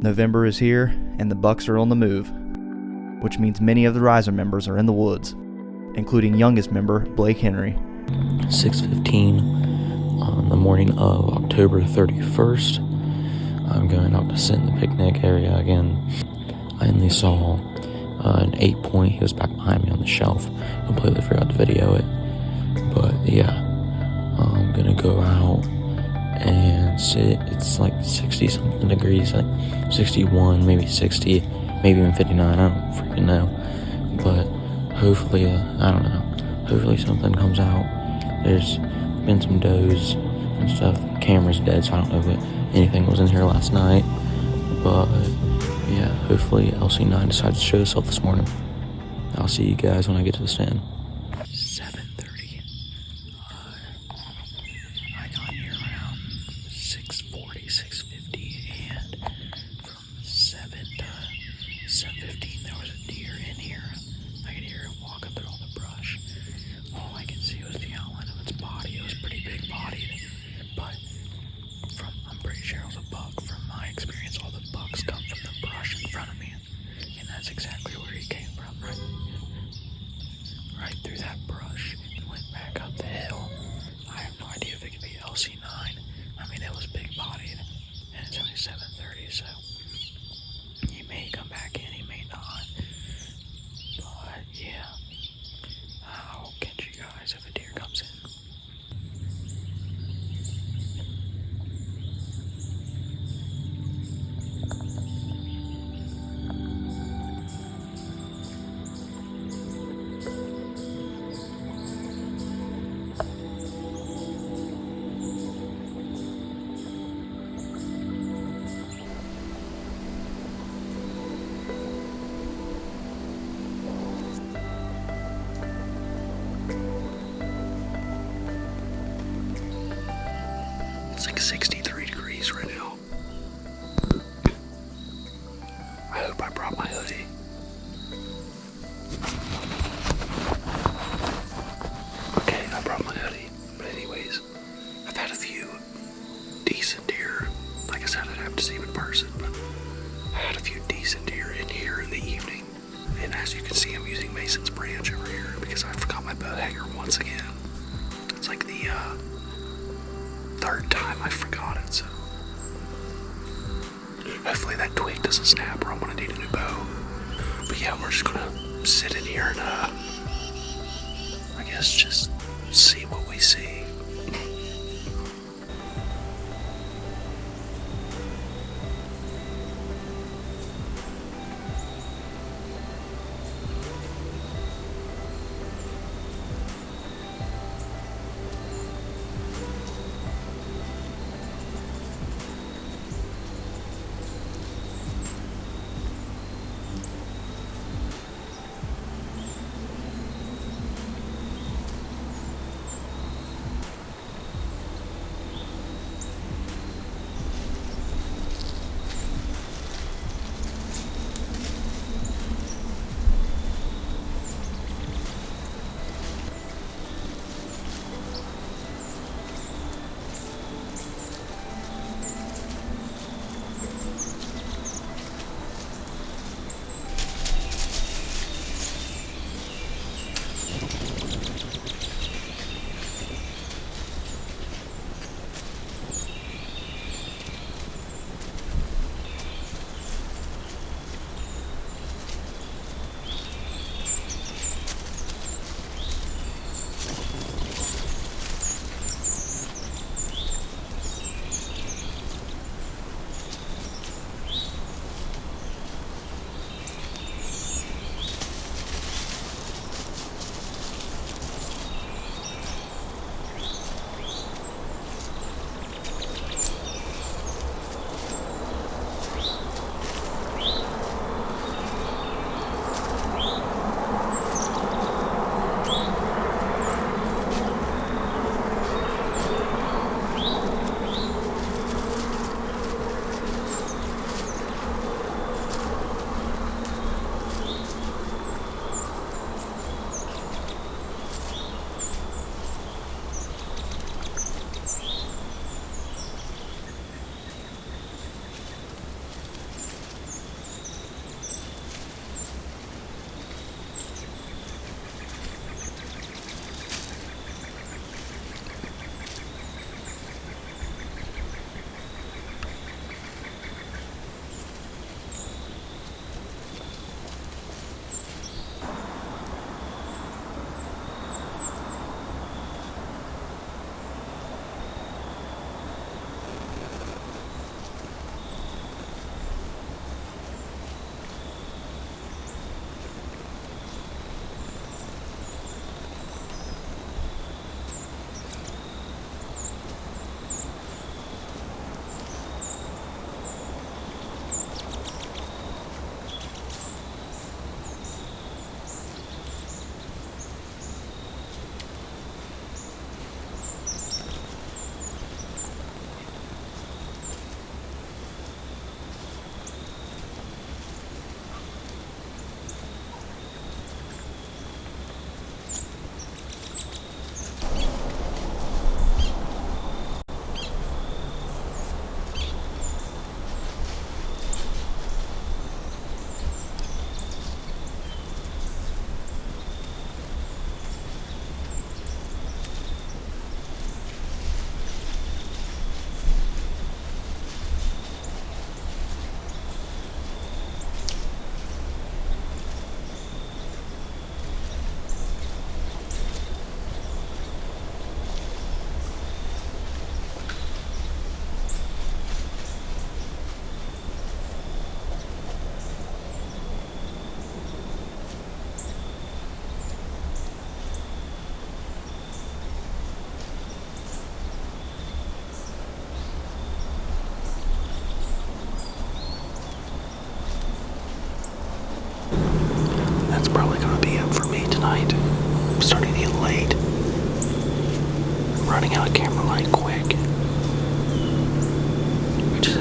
November is here, and the Bucks are on the move, which means many of the Riser members are in the woods, including youngest member Blake Henry. 6:15 on the morning of October 31st. I'm going out to sit in the picnic area again. I only saw an 8-point. He was back behind me on the shelf. Completely forgot to video it. But yeah, I'm gonna go out and sit. It's like 60 something degrees, like 61, maybe 60, maybe even 59. I don't freaking know. But hopefully, I don't know. Hopefully something comes out. There's been some does and stuff. The camera's dead, so I don't know if anything was in here last night. But yeah, hopefully LC9 decides to show itself this morning. I'll see you guys when I get to the stand. 7:30. I got here around 6:40, 6:50, and from 7 to 7:15 there was a deer in here. I could hear it walking through all the brush. All I could see was the outline of its body. It was pretty big bodied, but I'm pretty sure it was a buck. From my experience, all the bucks come from the brush in front of me, and that's exactly where he came from, right through that brush and went back up the hill. I have no idea if it could be LC9. I mean, it was big bodied, and it's only 7:30, so he may come back in, he may not. But yeah, I'll catch you guys if a deer comes in. It's like 63 degrees right now. I hope I brought my hoodie. Okay, I brought my hoodie. But anyways, I've had a few decent deer. Like I said, I'd have to see them in person, but I had a few decent deer in here in the evening. And as you can see, I'm using Mason's branch over here because I forgot my bow hanger once again. It's like the third time I forgot it, so hopefully that twig doesn't snap or I'm gonna need a new bow. But yeah, we're just gonna sit in here and I guess just see what we see.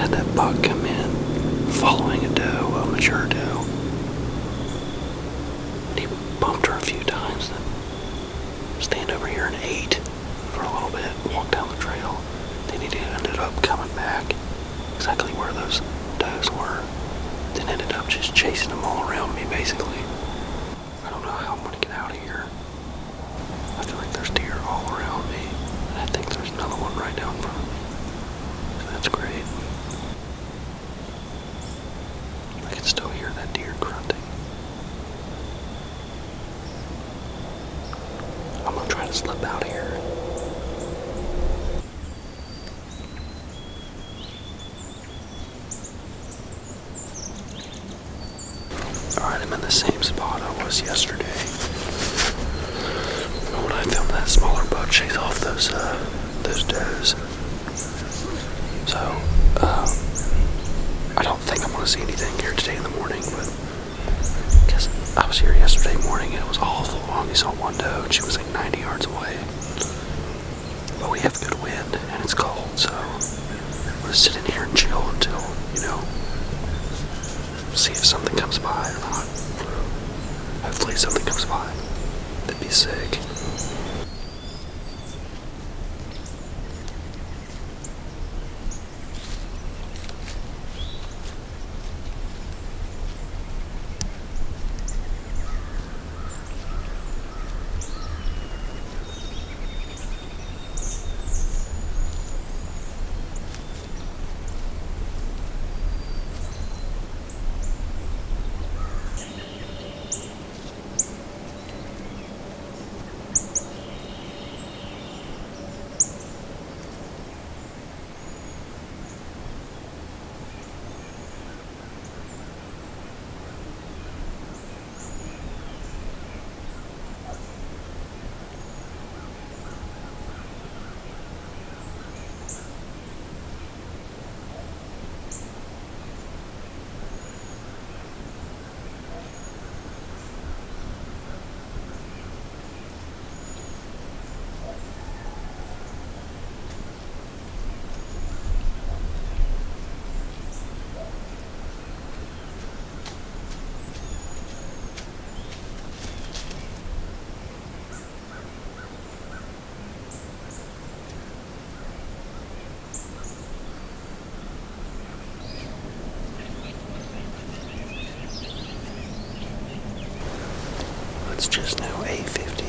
had that buck come in following a doe, a mature doe. And he bumped her a few times, then stand over here and ate for a little bit, walked down the trail. Then he ended up coming back exactly where those does were, then ended up just chasing them all around me, basically. I don't know how I'm gonna get out of here. I feel like there's deer all around me, and I think there's another one right down front. So that's great. I can still hear that deer grunting. I'm gonna try to slip out here. Alright, I'm in the same spot I was yesterday. When I filmed that smaller buck chase off those does. So, I don't think I'm gonna see anything here today in the morning, but because I was here yesterday morning and it was awful. I only saw one doe and she was like 90 yards away. But we have good wind and it's cold, so I'm gonna sit in here and chill until, see if something comes by or not. Hopefully something comes by. That'd be sick. It's just now 8:50.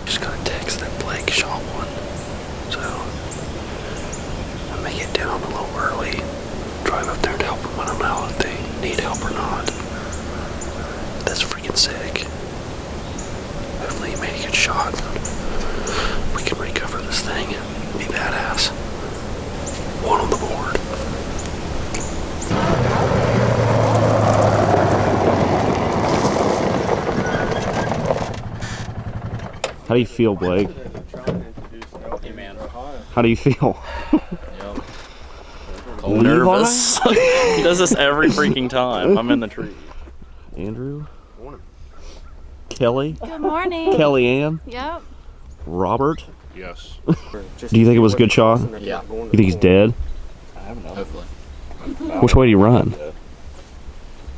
Just got a text that Blake shot one. So I may get down a little early, drive up there and help them. I don't know if they need help or not. That's freaking sick. Hopefully he made a good shot. We can recover this thing and be badass. One on the board. How do you feel, Blake? Hey, man. How do you feel? Nervous. He does this every freaking time. I'm in the tree. Andrew? Kelly? Good morning. Kellyanne? Yep. Robert? Yes. Do you think it was a good shot? Yeah. You think he's dead? Hopefully. Which way do you run?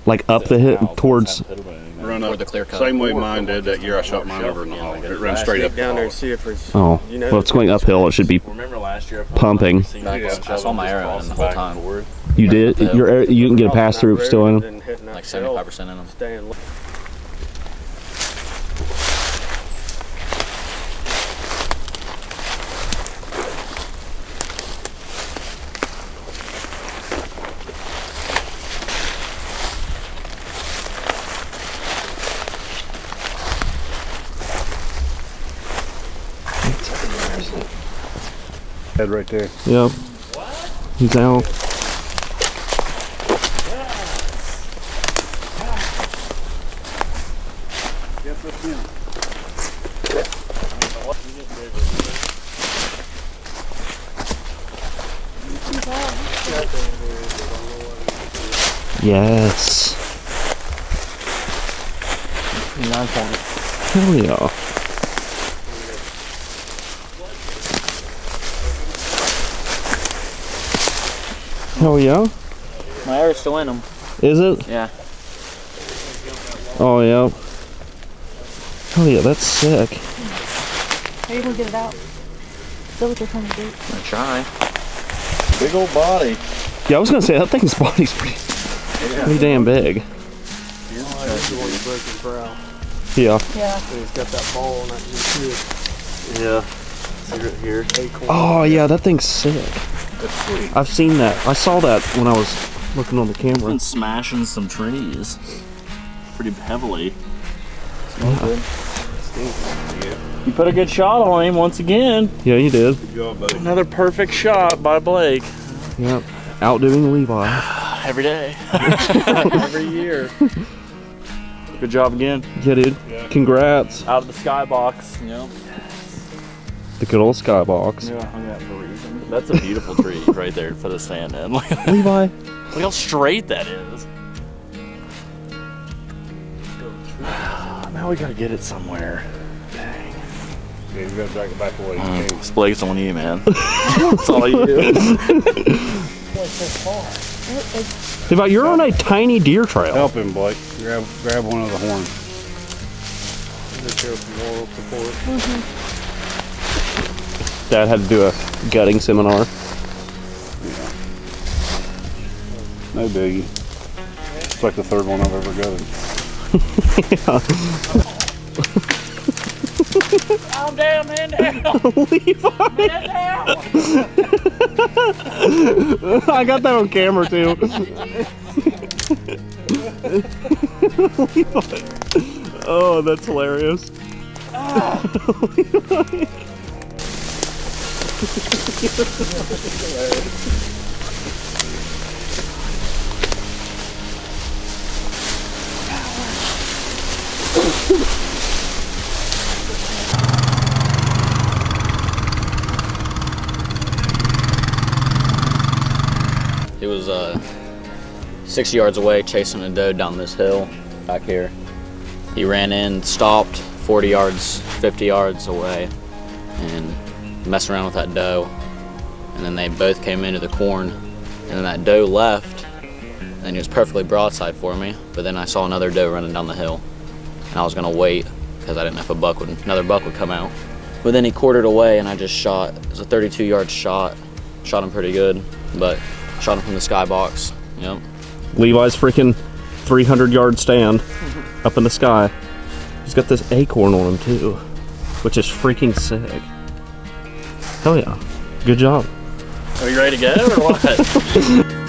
Like up the hit towards... Run Or up the clear cut. same way mine did that year I shot mine over in the hall. It ran straight up down there the and see if it's. Oh, well, it's going uphill. It should be Remember last year? pumping. I saw my arrow in the whole time. You did? You can get a pass through still in him? Like 75% in them. Staying. head right there. Yep. He's out. Yes. 9 points. Hell yeah. Hell yeah. My air's still in them. Is it? Yeah. Oh yeah. Hell yeah, that's sick. Are you gonna get it out? Is that what they're trying to do? I try. Big old body. Yeah, I was gonna say that thing's body's pretty damn big. Yeah. Yeah. He's got that ball on that new too. Yeah. See right here. Oh yeah, that thing's sick. That's sweet. I've seen that. I saw that when I was looking on the camera. Been smashing some trees pretty heavily. You put a good shot on him once again. Yeah, you did. Good job, buddy. Another perfect shot by Blake. Yep. Outdoing Levi. Every day. Every year. Good job again. Yeah, dude. Yeah. Congrats. Out of the skybox. Yep. The good old skybox. Yeah, I hung that for a reason. That's a beautiful tree right there to put a stand in. Look Levi. how straight that is. Now we gotta get it somewhere. Dang. Yeah, you gotta drag it back away. This Blake's on you, man. It's all you. Levi, you're on a tiny deer trail. Help him, Blake. Grab one of the horns. Dad had to do a gutting seminar. No biggie. It's like the third one I've ever gutted. Calm down, man down. Man down. I got that on camera too. Oh, that's hilarious. He was 60 yards away chasing a doe down this hill back here. He ran in, stopped 40 yards, 50 yards away and messed around with that doe. And then they both came into the corn and then that doe left and he was perfectly broadside for me. But then I saw another doe running down the hill and I was gonna wait because I didn't know if another buck would come out. But then he quartered away and I just shot. It was a 32-yard shot. Shot him pretty good, but shot him from the skybox. Yep. Levi's freaking 300-yard stand up in the sky. He's got this acorn on him too, which is freaking sick. Hell yeah. Good job. Are you ready to go or what?